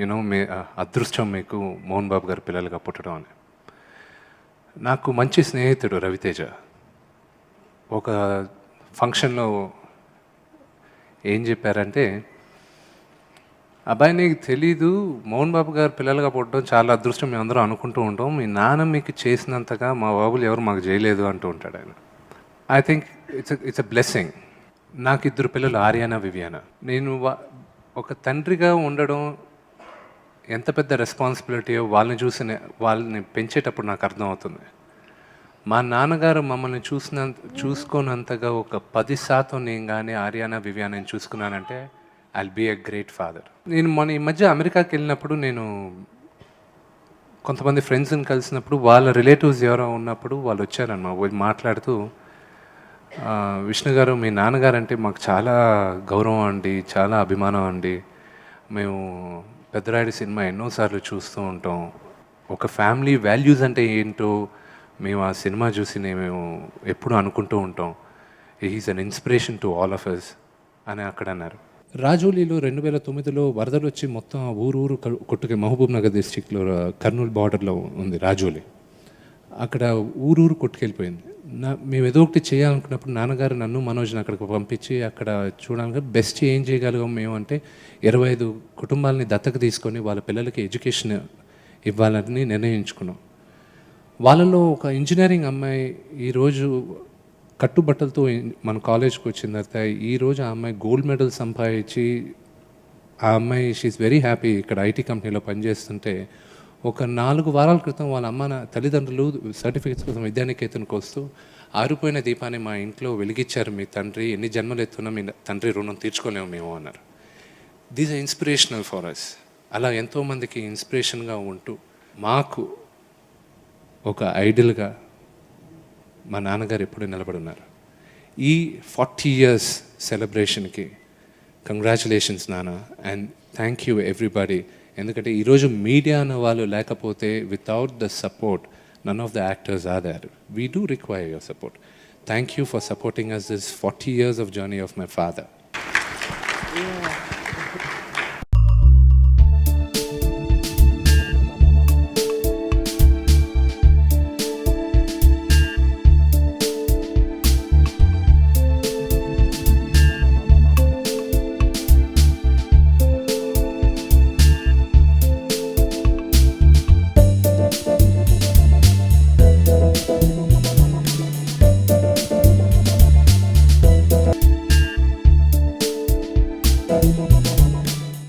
You know అదృష్టం మీకు మోహన్ బాబు గారి పిల్లలుగా పుట్టడం అని. నాకు మంచి స్నేహితుడు రవితేజ. ఒక ఫంక్షన్లో ఏం చెప్పారంటే, అబ్బాయి నీకు తెలీదు, మోహన్ బాబు గారు పిల్లలుగా పుట్టడం చాలా అదృష్టం మేము అందరం అనుకుంటూ ఉంటాం, మీ నాన్న మీకు చేసినంతగా మా బాబులు ఎవరు మాకు చేయలేదు అంటూ ఉంటాడు ఆయన. I think it's a blessing. నాకు 2 పిల్లలు, ఆర్యానా, వివియానా. నేను ఒక తండ్రిగా ఉండడం ఎంత పెద్ద రెస్పాన్సిబిలిటీయో వాళ్ళని పెంచేటప్పుడు నాకు అర్థమవుతుంది. మా నాన్నగారు మమ్మల్ని చూసుకోనంతగా ఒక 10% నేను కానీ ఆర్యానా, వివియానాని చూసుకున్నానంటే I'll be a great father. నేను ఈ మధ్య అమెరికాకి వెళ్ళినప్పుడు నేను కొంతమంది ఫ్రెండ్స్ని కలిసినప్పుడు వాళ్ళ రిలేటివ్స్ ఎవరో ఉన్నప్పుడు వాళ్ళు వచ్చారన్నమాట. వాళ్ళు మాట్లాడుతూ, విష్ణు గారు మీ నాన్నగారు అంటే మాకు చాలా గౌరవం అండి, చాలా అభిమానం అండి, మేము పెద్దరాయుడు సినిమా ఎన్నోసార్లు చూస్తూ ఉంటాం, ఒక ఫ్యామిలీ వాల్యూస్ అంటే ఏంటో మేము ఆ సినిమా చూసి మేము ఎప్పుడూ అనుకుంటూ ఉంటాం, he's an inspiration to all of us అని అక్కడ అన్నారు. రాజోలీలో 2009లో వరదలు వచ్చి మొత్తం ఊరు కొట్టుకి, మహబూబ్ నగర్ డిస్టిక్లో కర్నూలు బార్డర్లో ఉంది రాజోలి. అక్కడ ఊరు కొట్టుకెళ్ళిపోయింది. మేము ఏదో ఒకటి చేయాలనుకున్నప్పుడు నాన్నగారు నన్ను మనోజ్ని అక్కడికి పంపించి అక్కడ చూడాలని బెస్ట్ ఏం చేయగలిగాం మేము అంటే 25 కుటుంబాలని దత్తకు తీసుకొని వాళ్ళ పిల్లలకి ఎడ్యుకేషన్ ఇవ్వాలని నిర్ణయించుకున్నాం. వాళ్ళలో ఒక ఇంజనీరింగ్ అమ్మాయి ఈరోజు కట్టుబట్టలతో మన కాలేజ్కి వచ్చిన తర్వాత ఈరోజు ఆ అమ్మాయి గోల్డ్ మెడల్ సంపాదించి, ఆ అమ్మాయి షీఈస్ వెరీ హ్యాపీ ఇక్కడ ఐటీ కంపెనీలో పనిచేస్తుంటే, ఒక 4 వారాల క్రితం వాళ్ళ తల్లిదండ్రులు సర్టిఫికెట్స్ కోసం విద్యానికేతన్కి వస్తూ, ఆరిపోయిన దీపాన్ని మా ఇంట్లో వెలిగించారు మీ తండ్రి, ఎన్ని జన్మలు ఎత్తున్నా మీ తండ్రి రుణం తీర్చుకోలేము మేము అన్నారు. These are inspirational for us. అలా ఎంతోమందికి ఇన్స్పిరేషన్గా ఉంటూ మాకు ఒక ఐడియల్గా మా నాన్నగారు ఎప్పుడు నిలబడి ఉన్నారు. ఈ 40 years సెలబ్రేషన్కి కంగ్రాచులేషన్స్ నాన్న, అండ్ థ్యాంక్ యూ ఎవ్రీబడి. ఎందుకంటే ఈరోజు మీడియా అన్న వాళ్ళు లేకపోతే without the support none of the actors are there. We do require your support. Thank you for supporting us this 40 years of journey of my father.